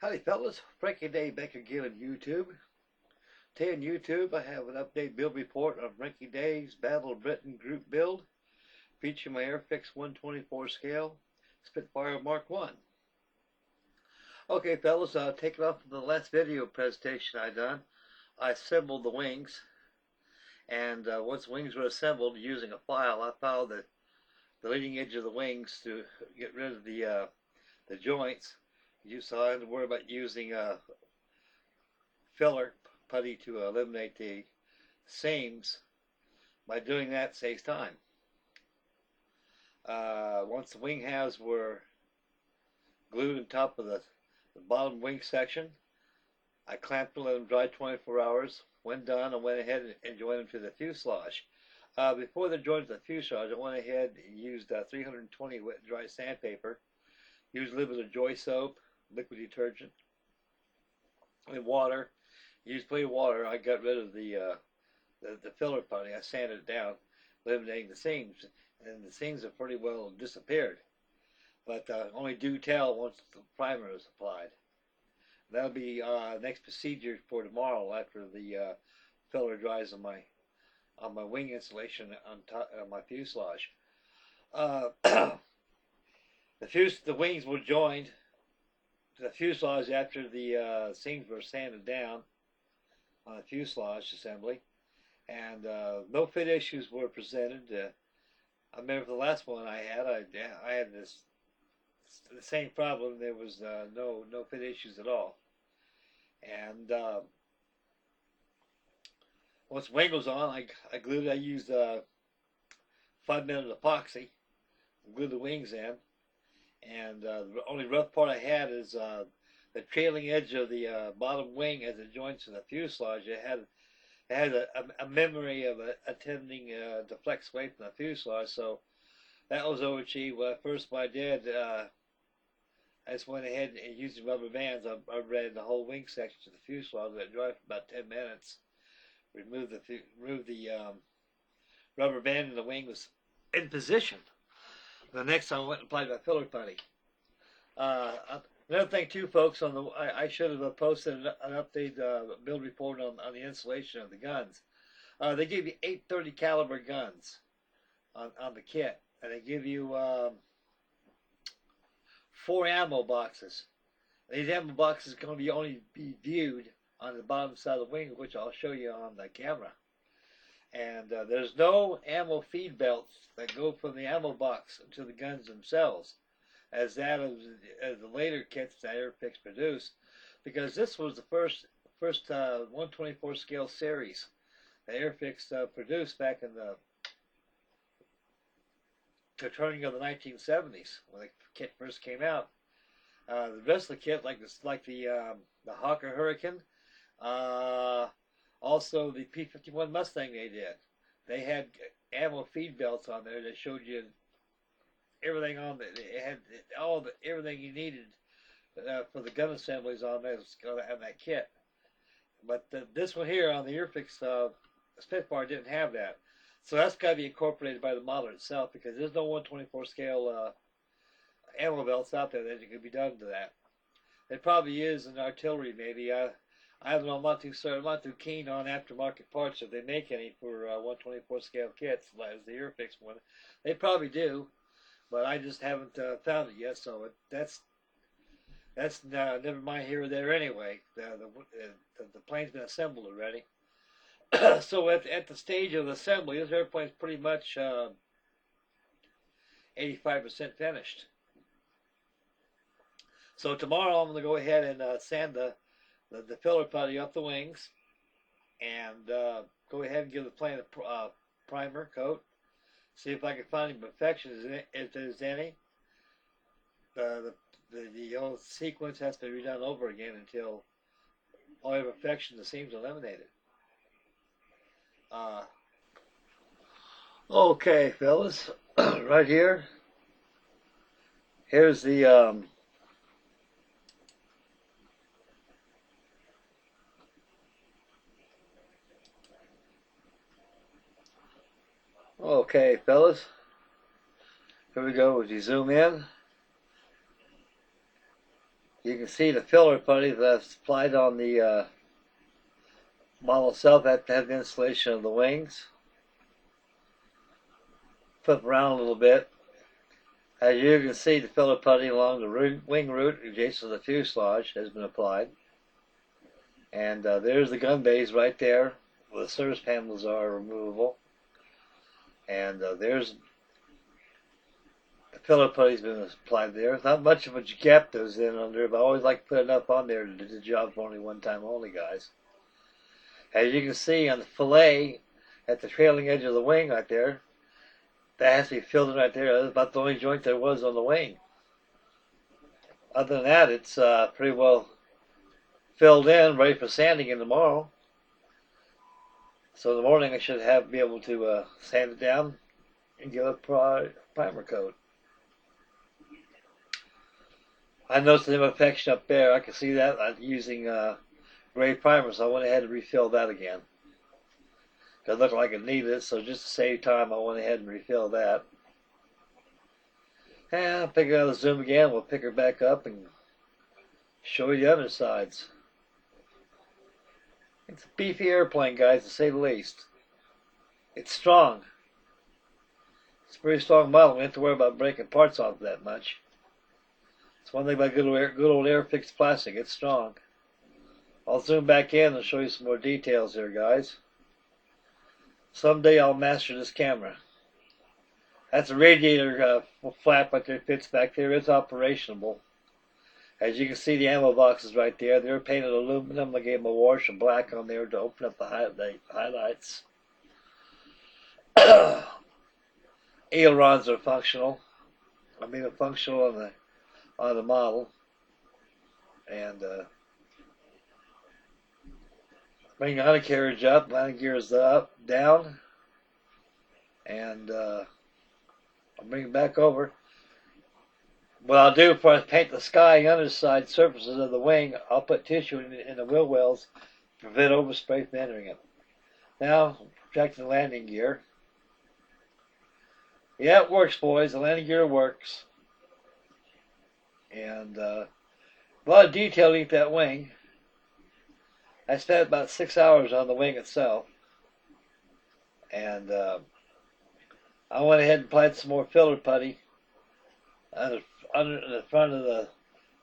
Howdy fellas, Frankie Day back again on YouTube. Today on YouTube I have an update build report on Frankie Day's Battle of Britain group build featuring my Airfix 124 scale Spitfire Mark 1. Okay fellas, taking off from the last video presentation I done, I assembled the wings, and once the wings were assembled using a file, I filed the leading edge of the wings to get rid of the joints. So I had to worry about using filler putty to eliminate the seams. By doing that, saves time. Once the wing halves were glued on top of the bottom wing section, I clamped and let them dry 24 hours. When done, I went ahead and joined them to the fuselage. Before they're joined to the fuselage, I went ahead and used 320 wet and dry sandpaper. Used a little bit of Joy soap, liquid detergent, and water. Used plenty of water. I got rid of the filler putty. I sanded it down, eliminating the seams, and the seams have pretty well disappeared. But only do tell once the primer is applied. That'll be next procedure for tomorrow after the filler dries on my wing insulation on my fuselage. The wings were joined to the fuselage after the seams were sanded down on the fuselage assembly, and no fit issues were presented. I remember the last one I had the same problem. There was no fit issues at all, and once the wing was on, I used 5-minute epoxy, glued the wings in. And the only rough part I had is the trailing edge of the bottom wing as it joins to the fuselage. It had a memory of attempting to flex away from the fuselage, so that was overachieved. First what I did, I just went ahead and using rubber bands. I ran the whole wing section to the fuselage, let it dry for about 10 minutes. Removed the rubber band, and the wing was in position. The next time I went and applied my filler putty. Another thing too, folks, I should have posted an updated build report on the installation of the guns. They give you 830 caliber guns on the kit, and they give you 4 ammo boxes. These ammo boxes can only be viewed on the bottom side of the wing, which I'll show you on the camera. And there's no ammo feed belts that go from the ammo box to the guns themselves, as the later kits that Airfix produced, because this was the first 124 scale series that Airfix produced back in the turning of the 1970s when the kit first came out. The rest of the kit, like the Hawker Hurricane, also the P-51 Mustang, they had ammo feed belts on there that showed you everything on it. It had everything you needed for the gun assemblies on there. It's going to have that kit. But this one here on the Airfix Spitfire didn't have that. So that's got to be incorporated by the model itself, because there's no 124 scale ammo belts out there that can be done to that. It probably is in artillery, maybe. I don't know. I'm not too keen on aftermarket parts if they make any for 124 scale kits, as the Airfix one. They probably do, but I just haven't found it yet. So that's never mind here or there anyway. The plane's been assembled already. So at the stage of assembly, this airplane's pretty much 85% finished. So tomorrow I'm going to go ahead and sand the filler putty up the wings, and go ahead and give the plane a primer coat. See if I can find any imperfections, if there's any. The whole sequence has to be redone over again until all imperfections, the seams, eliminated. Okay, fellas, right here. Here's the okay, fellas. Here we go. As you zoom in, You can see the filler putty that's applied on the model itself. That had the installation of the wings. Flip around a little bit. As you can see, the filler putty along the wing root adjacent to the fuselage has been applied. And there's the gun bays right there, where the service panels are removable. And there's the filler putty's been applied there. Not much of a gap goes in under, but I always like to put enough on there to do the job for only one time only, guys. As you can see on the fillet at the trailing edge of the wing right there, that has to be filled in right there. That's about the only joint there was on the wing. Other than that, it's pretty well filled in, ready for sanding in tomorrow. So in the morning I should be able to sand it down and give it a primer coat. I noticed an imperfection up there. I can see that. I'm using gray primer, so I went ahead and refilled that again. It looked like it needed it, so just to save time, I went ahead and refilled that. And I'll pick it out of the zoom again. We'll pick her back up and show you the other sides. It's a beefy airplane, guys, to say the least. It's strong. It's a very strong model. We don't have to worry about breaking parts off that much. It's one thing about good old air-fixed plastic. It's strong. I'll zoom back in and show you some more details here, guys. Someday I'll master this camera. That's a radiator flap right there, fits back there. It's operational. As you can see, the ammo boxes right there. They're painted aluminum. I gave them a wash of black on there to open up the highlights. Ailerons are functional. I mean, they're functional on the model. And bring the undercarriage up, landing gears up, down, and I'll bring it back over. What I'll do before I paint the sky and underside surfaces of the wing, I'll put tissue in the wheel wells to prevent overspray from entering it. Now, protecting the landing gear. Yeah, it works, boys. The landing gear works. And a lot of detailing at that wing. I spent about 6 hours on the wing itself. And I went ahead and applied some more filler putty under the front of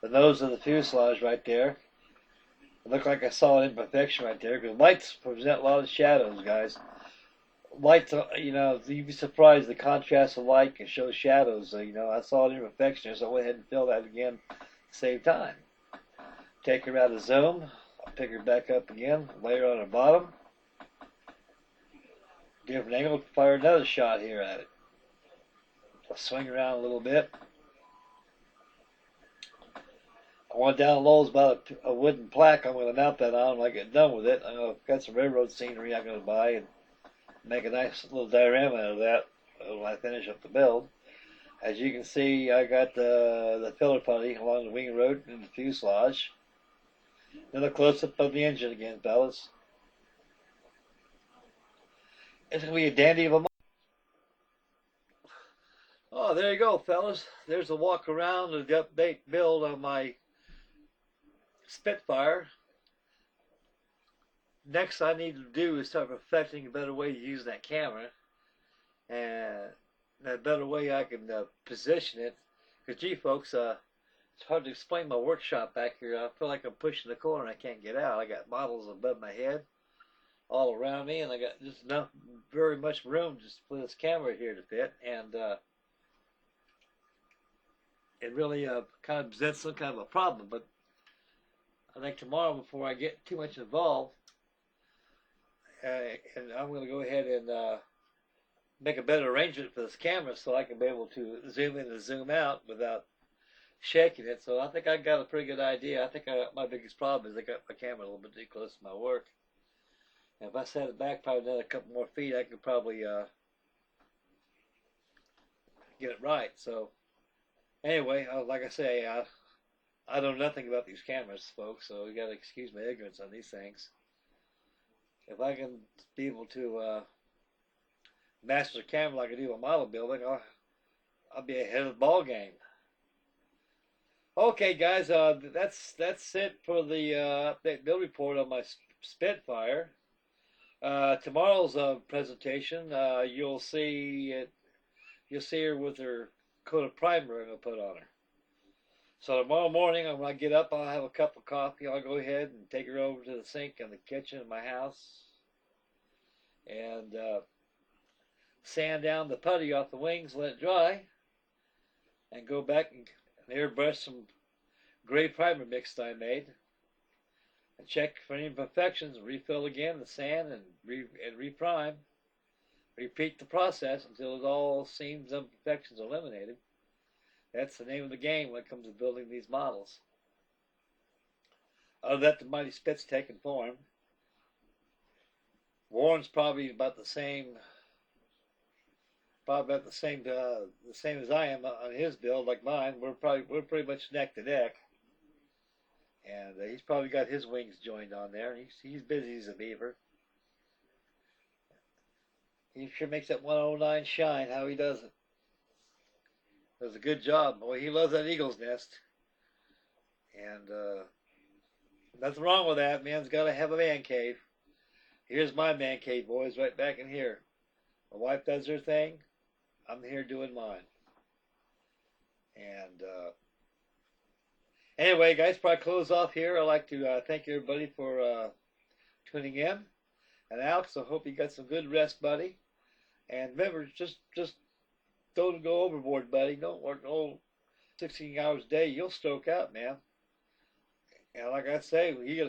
the nose of the fuselage right there. It looked like I saw an imperfection right there because lights present a lot of shadows, guys. Lights, you'd be surprised the contrast of light can show shadows. I saw an imperfection, so I went ahead and filled that again to save time. Take her out of zoom. I'll pick her back up again, lay her on her bottom. Different angle, fire another shot here at it. I'll swing around a little bit. I want down low is about a wooden plaque. I'm going to mount that on when I get done with it. I've got some railroad scenery I'm going to buy and make a nice little diorama out of that when I finish up the build. As you can see, I got the filler putty along the wing root and the fuselage. Another close-up of the engine again, fellas. It's going to be a dandy of a... Oh, there you go, fellas. There's a walk around of the update build on my Spitfire. Next I need to do is start perfecting a better way to use that camera. And a better way I can position it. Because, gee, folks, it's hard to explain my workshop back here. I feel like I'm pushing the corner and I can't get out. I got models above my head all around me, and I got just enough, very much room just for this camera here to fit. And it really kind of presents some kind of a problem. But I think tomorrow, before I get too much involved, and I'm going to go ahead and make a better arrangement for this camera so I can be able to zoom in and zoom out without shaking it. So I think I got a pretty good idea. I think my biggest problem is I got my camera a little bit too close to my work. And if I set it back probably another couple more feet, I could probably get it right. So anyway, like I say, I know nothing about these cameras, folks, so you got to excuse my ignorance on these things. If I can be able to master the camera like I do on model building, I'll be ahead of the ball game. Okay. Okay, guys, that's it for the update build report on my Spitfire. Tomorrow's presentation, you'll see her with her coat of primer I'm gonna put on her. So tomorrow morning, when I get up, I'll have a cup of coffee. I'll go ahead and take her over to the sink in the kitchen of my house and sand down the putty off the wings, let it dry, and go back and airbrush some gray primer mix that I made. And check for any imperfections, refill again the sand and reprime. Repeat the process until all seams and imperfections are eliminated. That's the name of the game when it comes to building these models. Other than that, the Mighty Spit's taken form. Warren's probably about the same the same as I am on his build, like mine. We're pretty much neck to neck, and he's probably got his wings joined on there. He's busy as a beaver. He sure makes that 109 shine. How he does it. Does a good job. Boy, he loves that eagle's nest, and nothing wrong with that. Man's got to have a man cave. Here's my man cave, boys, right back in here. My wife does her thing. I'm here doing mine. And anyway, guys, before I close off here, I'd like to thank everybody for tuning in. And Alex, I hope you got some good rest, buddy. And remember, just don't go overboard, buddy. Don't work 16 hours a day. You'll stroke out, man. And like I say, you got